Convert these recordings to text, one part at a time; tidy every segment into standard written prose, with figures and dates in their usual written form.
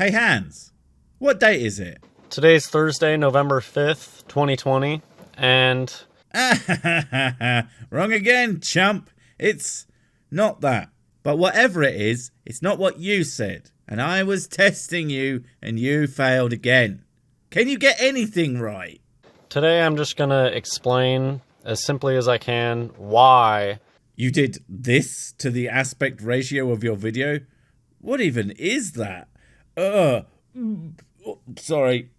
Hey Hans, what date is it? Today's Thursday, November 5th, 2020, and... Wrong again, chump. It's not that. But whatever it is, it's not what you said. And I was testing you, and you failed again. Can you get anything right? Today I'm just gonna explain, as simply as I can, why... You did this to the aspect ratio of your video? What even is that? Sorry.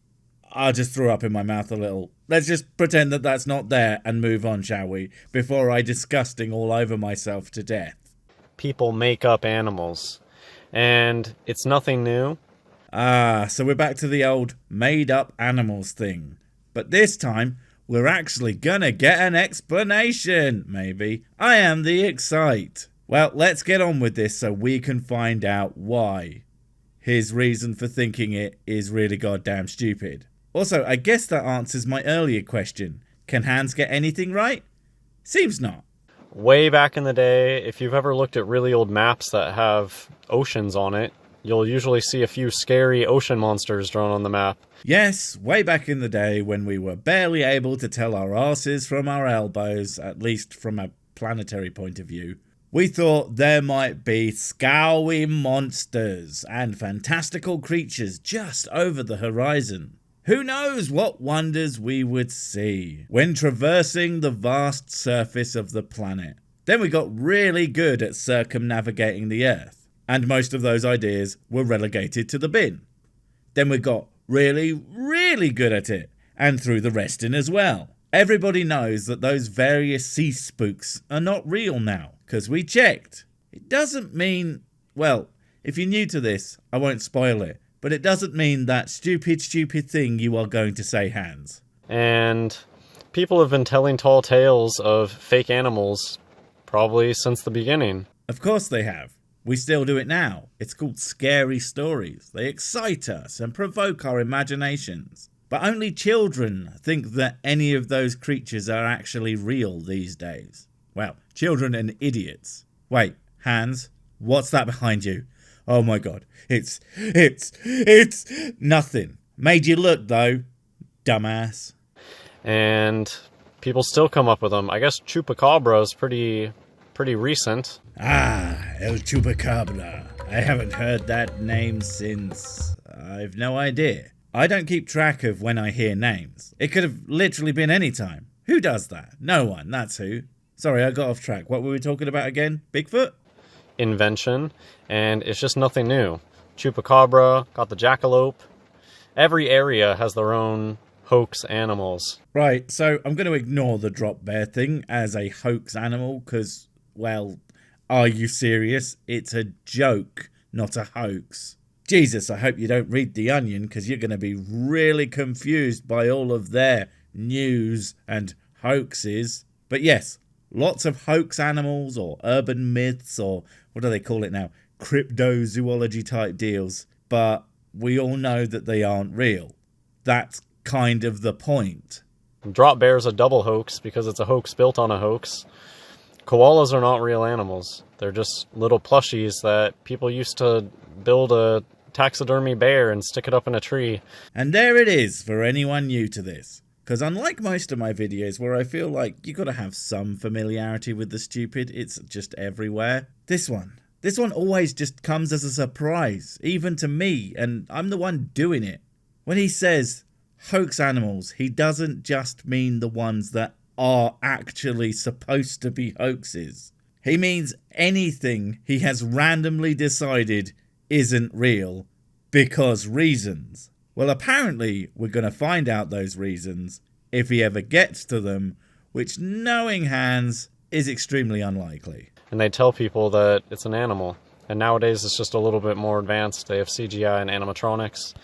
I just threw up in my mouth a little. Let's just pretend that that's not there and move on, shall we? Before I disgusting all over myself to death. People make up animals. And it's nothing new. So we're back to the old made-up animals thing. But this time, we're actually gonna get an explanation, maybe. I am the Excite. Well, let's get on with this so we can find out why his reason for thinking it is really goddamn stupid. Also, I guess that answers my earlier question. Can Hans get anything right? Seems not. Way back in the day, if you've ever looked at really old maps that have oceans on it, you'll usually see a few scary ocean monsters drawn on the map. Yes, way back in the day when we were barely able to tell our asses from our elbows, at least from a planetary point of view, we thought there might be scowy monsters and fantastical creatures just over the horizon. Who knows what wonders we would see when traversing the vast surface of the planet. Then we got really good at circumnavigating the Earth, and most of those ideas were relegated to the bin. Then we got really, really good at it, and threw the rest in as well. Everybody knows that those various sea spooks are not real now, because we checked. It doesn't mean, well, if you're new to this, I won't spoil it, but it doesn't mean that stupid thing you are going to say, Hans. And people have been telling tall tales of fake animals probably since the beginning. Of course they have. We still do it now. It's called scary stories. They excite us and provoke our imaginations. But only children think that any of those creatures are actually real these days. Well, children and idiots. Wait, Hans, what's that behind you? Oh my god, it's nothing. Made you look though, dumbass. And people still come up with them. I guess Chupacabra is pretty recent. El Chupacabra. I haven't heard that name since... I've no idea. I don't keep track of when I hear names. It could have literally been any time. Who does that? No one, that's who. Sorry, I got off track. What were we talking about again? Bigfoot? Invention, and it's just nothing new. Chupacabra, got the jackalope. Every area has their own hoax animals. Right, so I'm going to ignore the drop bear thing as a hoax animal, because, well, are you serious? It's a joke, not a hoax. Jesus, I hope you don't read The Onion, because you're going to be really confused by all of their news and hoaxes. But yes, lots of hoax animals or urban myths or what do they call it now? Cryptozoology type deals. But we all know that they aren't real. That's kind of the point. Drop bear's a double hoax because it's a hoax built on a hoax. Koalas are not real animals. They're just little plushies that people used to build a taxidermy bear and stick it up in a tree. And there it is for anyone new to this. Because unlike most of my videos where I feel like you got to have some familiarity with the stupid, it's just everywhere. This one always just comes as a surprise, even to me, and I'm the one doing it. When he says hoax animals, he doesn't just mean the ones that are actually supposed to be hoaxes. He means anything he has randomly decided isn't real because reasons. Well, apparently, we're going to find out those reasons if he ever gets to them, which, knowing Hans, is extremely unlikely. And they tell people that it's an animal. And nowadays, it's just a little bit more advanced. They have CGI and animatronics.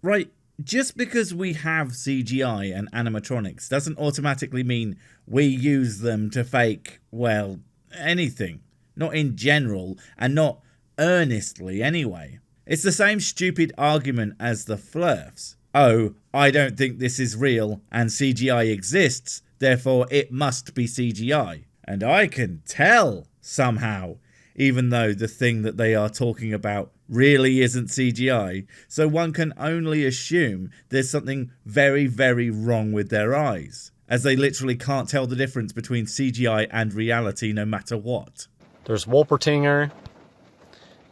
Right, just because we have CGI and animatronics doesn't automatically mean we use them to fake, well, anything. Not in general, and not earnestly anyway. It's the same stupid argument as the flurfs. Oh, I don't think this is real and CGI exists, therefore it must be CGI. And I can tell, somehow, even though the thing that they are talking about really isn't CGI. So one can only assume there's something very, very wrong with their eyes, as they literally can't tell the difference between CGI and reality no matter what. There's Wolpertinger.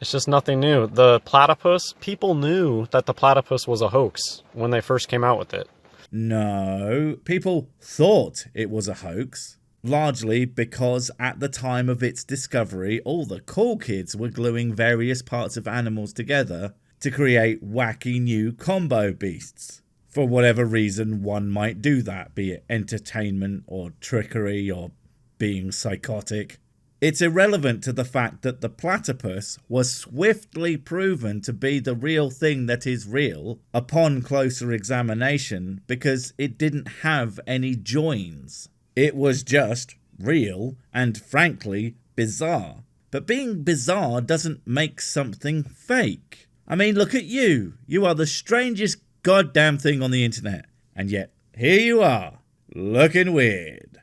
It's just nothing new. The platypus, people knew that the platypus was a hoax when they first came out with it. No, people thought it was a hoax, largely because at the time of its discovery, all the cool kids were gluing various parts of animals together to create wacky new combo beasts. For whatever reason one might do that, be it entertainment or trickery or being psychotic. It's irrelevant to the fact that the platypus was swiftly proven to be the real thing that is real upon closer examination because it didn't have any joins. It was just real and frankly bizarre. But being bizarre doesn't make something fake. I mean, look at you. You are the strangest goddamn thing on the internet. And yet, here you are, looking weird.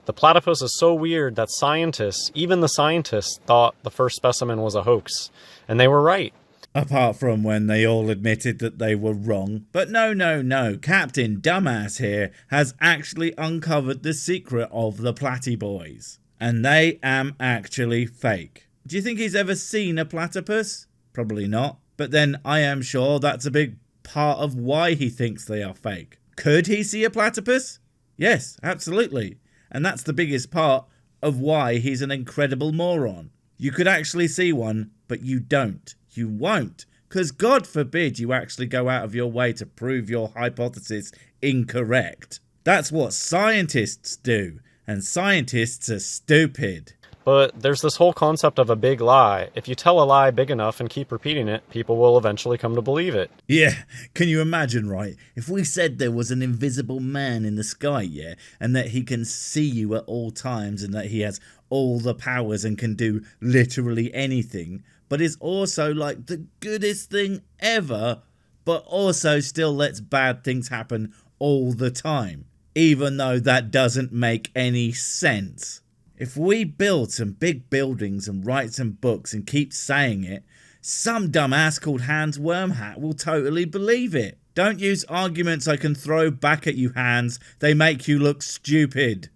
The platypus is so weird that scientists, even the scientists, thought the first specimen was a hoax. And they were right. Apart from when they all admitted that they were wrong. But no. Captain Dumbass here has actually uncovered the secret of the Platy Boys. And they am actually fake. Do you think he's ever seen a platypus? Probably not. But then I am sure that's a big part of why he thinks they are fake. Could he see a platypus? Yes, absolutely. And that's the biggest part of why he's an incredible moron. You could actually see one, but you don't. You won't. Because God forbid you actually go out of your way to prove your hypothesis incorrect. That's what scientists do. And scientists are stupid. But there's this whole concept of a big lie. If you tell a lie big enough and keep repeating it, people will eventually come to believe it. Yeah, can you imagine, right? If we said there was an invisible man in the sky, yeah, and that he can see you at all times and that he has all the powers and can do literally anything, but is also like the goodest thing ever, but also still lets bad things happen all the time, even though that doesn't make any sense. If we build some big buildings and write some books and keep saying it, some dumbass called Hans Wormhat will totally believe it. Don't use arguments I can throw back at you, Hans. They make you look stupid.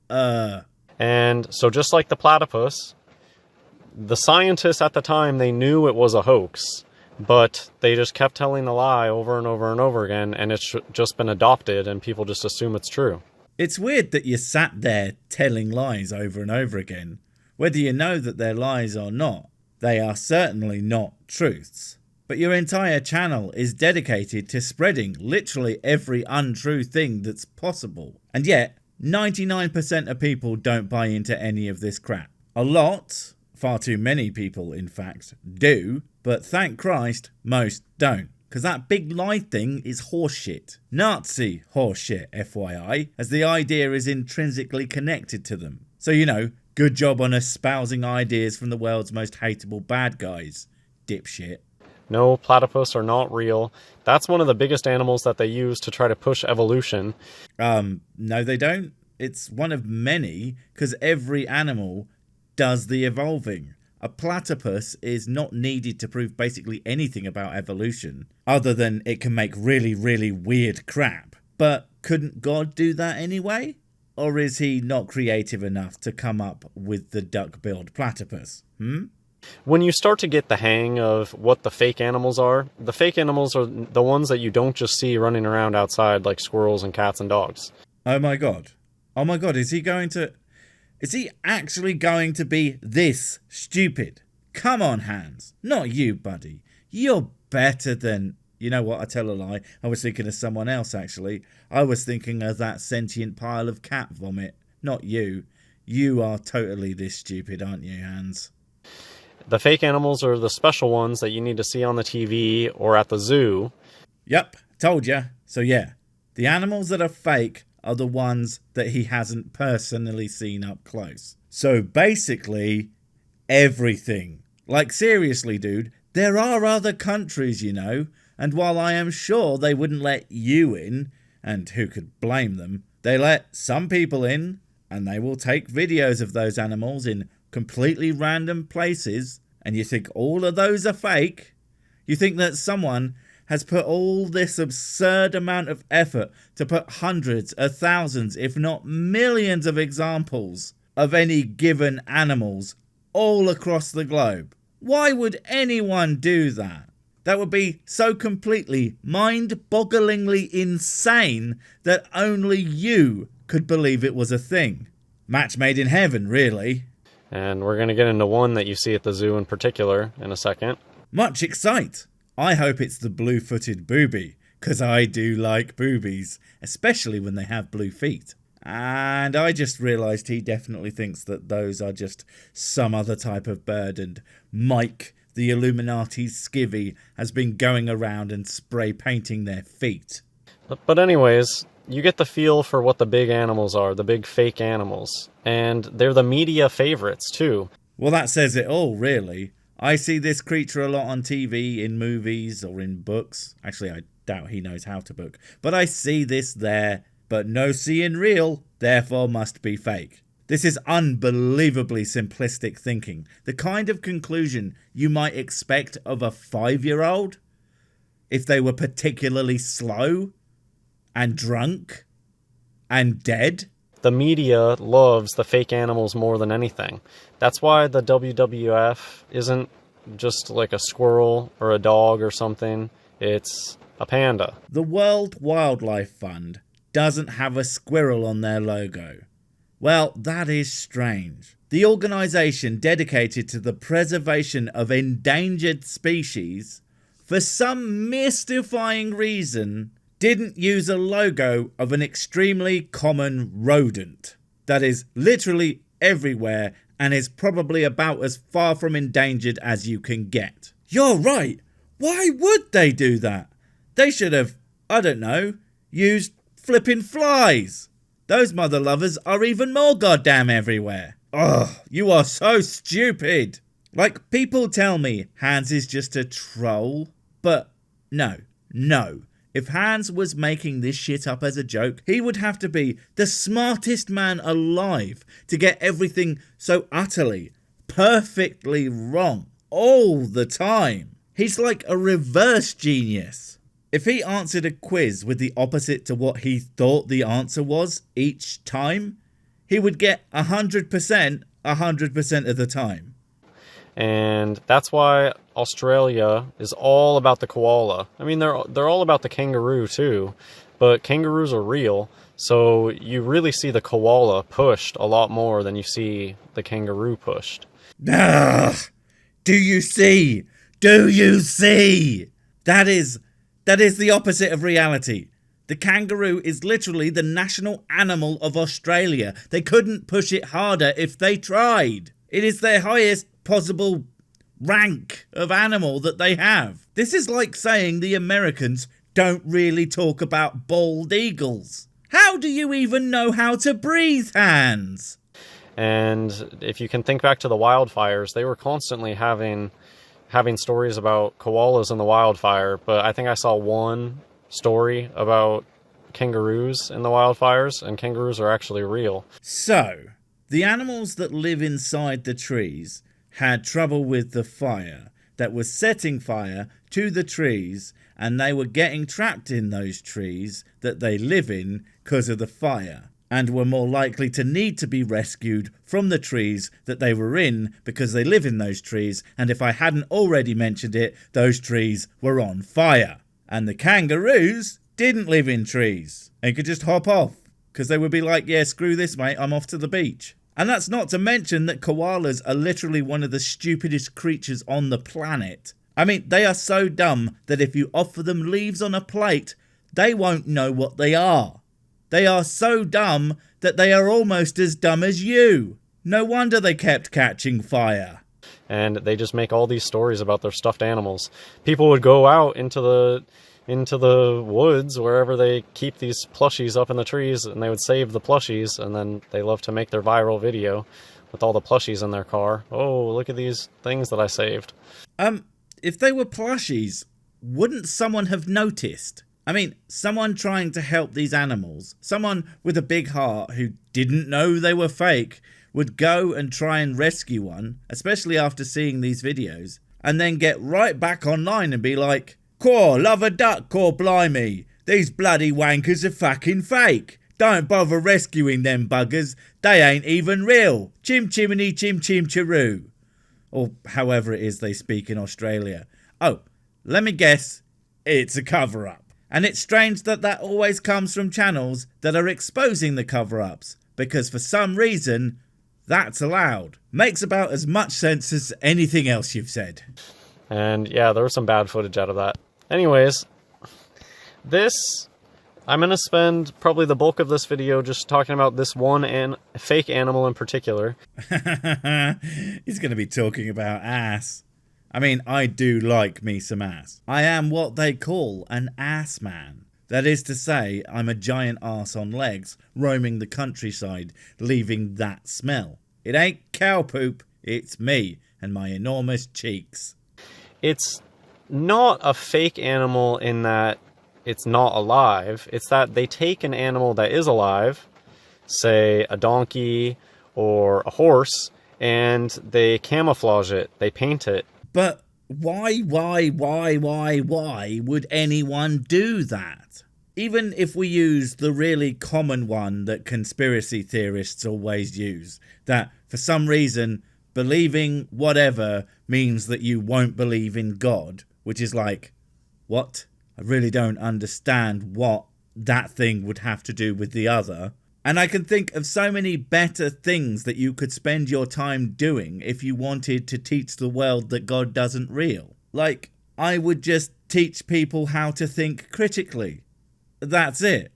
And so just like the platypus, the scientists at the time, they knew it was a hoax, but they just kept telling the lie over and over and over again, and it's just been adopted and people just assume it's true. It's weird that you sat there telling lies over and over again. Whether you know that they're lies or not, they are certainly not truths. But your entire channel is dedicated to spreading literally every untrue thing that's possible. And yet, 99% of people don't buy into any of this crap. A lot, far too many people in fact, do, but thank Christ, most don't. Because that big lie thing is horseshit. Nazi horseshit, FYI, as the idea is intrinsically connected to them. So, you know, good job on espousing ideas from the world's most hateable bad guys, dipshit. No, platypus are not real. That's one of the biggest animals that they use to try to push evolution. No they don't. It's one of many, because every animal does the evolving. A platypus is not needed to prove basically anything about evolution, other than it can make really, really weird crap. But couldn't God do that anyway? Or is he not creative enough to come up with the duck-billed platypus? When you start to get the hang of what the fake animals are the ones that you don't just see running around outside like squirrels and cats and dogs. Oh my god, is he actually going to be this stupid? Come on, Hans. Not you, buddy. You're better than... You know what? I tell a lie. I was thinking of someone else, actually. I was thinking of that sentient pile of cat vomit. Not you. You are totally this stupid, aren't you, Hans? The fake animals are the special ones that you need to see on the TV or at the zoo. Yep, told ya. So yeah, the animals that are fake are the ones that he hasn't personally seen up close. So basically, everything. Like seriously, dude, there are other countries, you know, and while I am sure they wouldn't let you in, and who could blame them, they let some people in, and they will take videos of those animals in completely random places, and you think all of those are fake. You think that someone has put all this absurd amount of effort to put hundreds of thousands, if not millions of examples of any given animals all across the globe. Why would anyone do that? That would be so completely mind-bogglingly insane that only you could believe it was a thing. Match made in heaven, really. And we're going to get into one that you see at the zoo in particular in a second. Much excite. I hope it's the blue-footed booby, because I do like boobies, especially when they have blue feet. And I just realised he definitely thinks that those are just some other type of bird, and Mike, the Illuminati's skivvy, has been going around and spray painting their feet. But anyways, you get the feel for what the big animals are, the big fake animals. And they're the media favorites, too. Well, that says it all, really. I see this creature a lot on TV, in movies, or in books. Actually, I doubt he knows how to book. But I see this there, but no seeing real, therefore must be fake. This is unbelievably simplistic thinking. The kind of conclusion you might expect of a 5-year-old if they were particularly slow and drunk and dead. The media loves the fake animals more than anything. That's why the WWF isn't just like a squirrel or a dog or something. It's a panda. The World Wildlife Fund doesn't have a squirrel on their logo. Well, that is strange. The organisation dedicated to the preservation of endangered species, for some mystifying reason, didn't use a logo of an extremely common rodent that is literally everywhere and is probably about as far from endangered as you can get. You're right. Why would they do that? They should have, I don't know, used flipping flies. Those mother lovers are even more goddamn everywhere. Ugh, you are so stupid. Like, people tell me Hans is just a troll, but no. If Hans was making this shit up as a joke, he would have to be the smartest man alive to get everything so utterly, perfectly wrong all the time. He's like a reverse genius. If he answered a quiz with the opposite to what he thought the answer was each time, he would get 100% of the time. And that's why Australia is all about the koala. I mean, they're all about the kangaroo too, but kangaroos are real, so you really see the koala pushed a lot more than you see the kangaroo pushed. Ugh! Do you see? Do you see? That is the opposite of reality. The kangaroo is literally the national animal of Australia. They couldn't push it harder if they tried. It is their highest possible rank of animal that they have. This is like saying the Americans don't really talk about bald eagles. How do you even know how to breathe, Hans? And if you can think back to the wildfires, they were constantly having stories about koalas in the wildfire, but I think I saw one story about kangaroos in the wildfires, and kangaroos are actually real. So, the animals that live inside the trees had trouble with the fire that was setting fire to the trees, and they were getting trapped in those trees that they live in because of the fire, and were more likely to need to be rescued from the trees that they were in because they live in those trees, and if I hadn't already mentioned it, those trees were on fire. And the kangaroos didn't live in trees and could just hop off because they would be like, yeah, screw this, mate, I'm off to the beach. And that's not to mention that koalas are literally one of the stupidest creatures on the planet. I mean, they are so dumb that if you offer them leaves on a plate, they won't know what they are. They are so dumb that they are almost as dumb as you. No wonder they kept catching fire. And they just make all these stories about their stuffed animals. People would go out into the woods, wherever they keep these plushies up in the trees, and they would save the plushies, and then they love to make their viral video with all the plushies in their car. Oh, look at these things that I saved. If they were plushies, wouldn't someone have noticed? I mean, someone trying to help these animals, someone with a big heart who didn't know they were fake, would go and try and rescue one, especially after seeing these videos, and then get right back online and be like, "Caw, love a duck, caw blimey. These bloody wankers are fucking fake. Don't bother rescuing them buggers. They ain't even real. Chim chimney chim chim chiroo." Or however it is they speak in Australia. Oh, let me guess, it's a cover-up. And it's strange that that always comes from channels that are exposing the cover-ups, because for some reason, that's allowed. Makes about as much sense as anything else you've said. And yeah, there was some bad footage out of that. Anyways, I'm going to spend probably the bulk of this video just talking about this one fake animal in particular. He's going to be talking about ass. I mean, I do like me some ass. I am what they call an ass man. That is to say, I'm a giant arse on legs, roaming the countryside, leaving that smell. It ain't cow poop, it's me and my enormous cheeks. It's not a fake animal in that it's not alive. It's that they take an animal that is alive, say a donkey or a horse, and they camouflage it, they paint it. But why would anyone do that? Even if we use the really common one that conspiracy theorists always use, that for some reason believing whatever means that you won't believe in God, which is like, what? I really don't understand what that thing would have to do with the other. And I can think of so many better things that you could spend your time doing if you wanted to teach the world that God doesn't real. Like, I would just teach people how to think critically. That's it.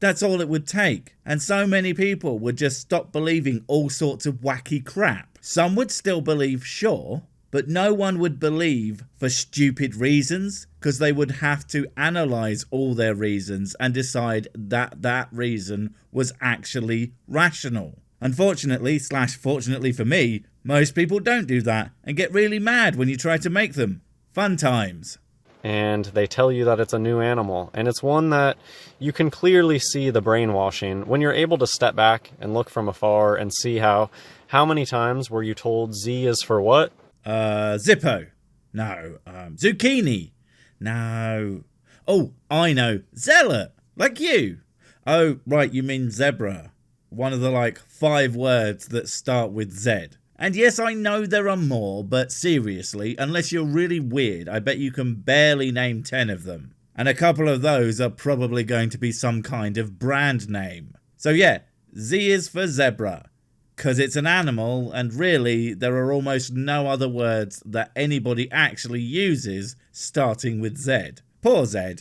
That's all it would take. And so many people would just stop believing all sorts of wacky crap. Some would still believe, sure, but no one would believe for stupid reasons, because they would have to analyse all their reasons and decide that that reason was actually rational. Unfortunately, / fortunately for me, most people don't do that and get really mad when you try to make them. Fun times. And they tell you that it's a new animal, and it's one that you can clearly see the brainwashing when you're able to step back and look from afar and see how many times were you told Z is for what? Zippo. No. Zucchini. No. Oh, I know. Zealot. Like you. Oh, right, you mean zebra. One of the 5 words that start with Z. And yes, I know there are more, but seriously, unless you're really weird, I bet you can barely name 10 of them. And a couple of those are probably going to be some kind of brand name. So yeah, Z is for zebra. Because it's an animal, and really, there are almost no other words that anybody actually uses starting with Z. Poor Z.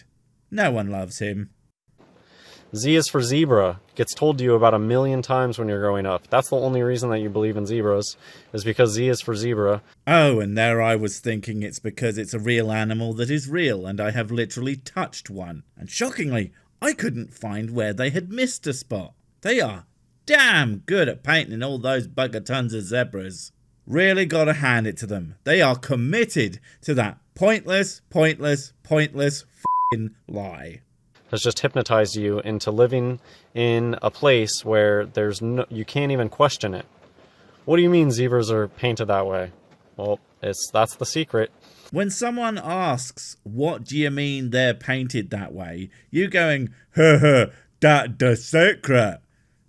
No one loves him. Z is for zebra. Gets told to you about 1 million times when you're growing up. That's the only reason that you believe in zebras, is because Z is for zebra. Oh, and there I was thinking it's because it's a real animal that is real, and I have literally touched one. And shockingly, I couldn't find where they had missed a spot. They are damn good at painting all those bugger tons of zebras. Really gotta hand it to them. They are committed to that pointless f***ing lie. Has just hypnotized you into living in a place where you can't even question it. What do you mean zebras are painted that way? Well, that's the secret. When someone asks, what do you mean they're painted that way? You going, that the secret.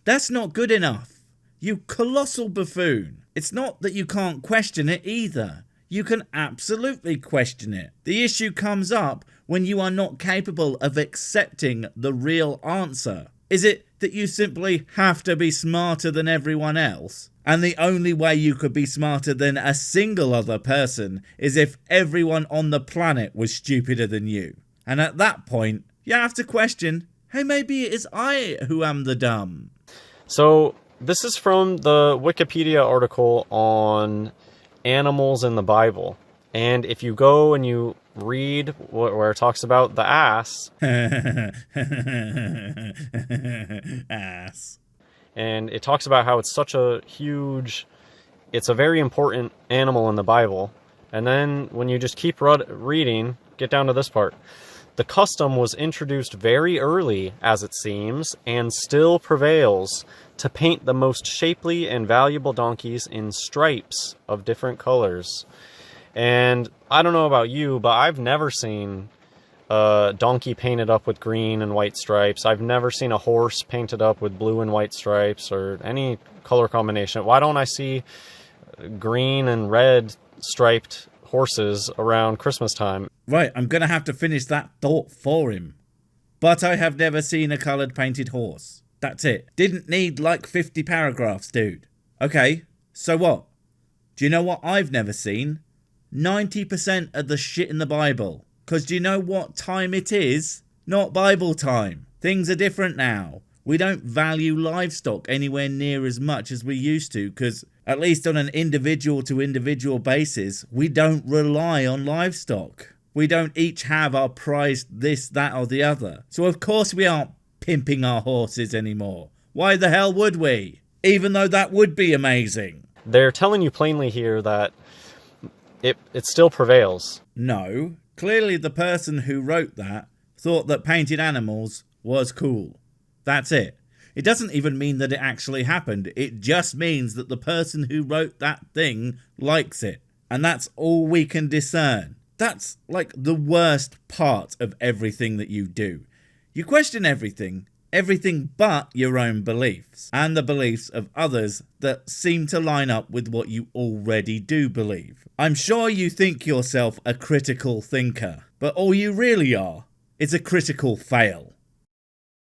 That's not good enough. You colossal buffoon. It's not that you can't question it either. You can absolutely question it. The issue comes up when you are not capable of accepting the real answer. Is it that you simply have to be smarter than everyone else? And the only way you could be smarter than a single other person is if everyone on the planet was stupider than you. And at that point, you have to question, hey, maybe it is I who am the dumb. So this is from the Wikipedia article on animals in the Bible. And if you go and you read where it talks about the ass. Ass. And it talks about how it's it's a very important animal in the Bible. And then when you just keep reading, get down to this part. The custom was introduced very early, as it seems, and still prevails, to paint the most shapely and valuable donkeys in stripes of different colors. And I don't know about you, but I've never seen a donkey painted up with green and white stripes. I've never seen a horse painted up with blue and white stripes or any color combination. Why don't I see green and red striped horses around Christmas time? Right, I'm going to have to finish that thought for him. But I have never seen a coloured painted horse. That's it. Didn't need like 50 paragraphs, dude. Okay, so what? Do you know what I've never seen? 90% of the shit in the Bible. Because do you know what time it is? Not Bible time. Things are different now. We don't value livestock anywhere near as much as we used to, because at least on an individual to individual basis, we don't rely on livestock. We don't each have our prized this, that or the other. So of course we aren't pimping our horses anymore. Why the hell would we? Even though that would be amazing. They're telling you plainly here that it still prevails. No, clearly the person who wrote that thought that painted animals was cool. That's it. It doesn't even mean that it actually happened. It just means that the person who wrote that thing likes it. And that's all we can discern. That's like the worst part of everything that you do. You question everything but your own beliefs, and the beliefs of others that seem to line up with what you already do believe. I'm sure you think yourself a critical thinker, but all you really are is a critical fail.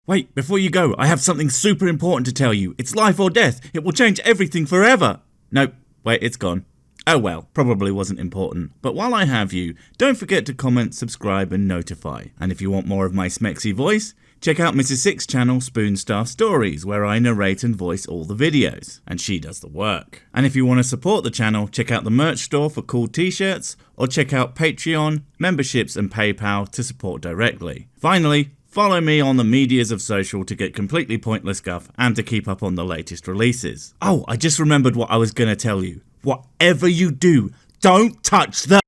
Wait, before you go, I have something super important to tell you. It's life or death. It will change everything forever. Nope, wait, it's gone. Oh well, probably wasn't important. But while I have you, don't forget to comment, subscribe and notify. And if you want more of my smexy voice, check out Mrs. Six's channel Spoonstaff Stories, where I narrate and voice all the videos, and she does the work. And if you want to support the channel, check out the merch store for cool t-shirts, or check out Patreon, memberships and PayPal to support directly. Finally, follow me on the medias of social to get completely pointless guff and to keep up on the latest releases. Oh, I just remembered what I was going to tell you. Whatever you do, don't touch the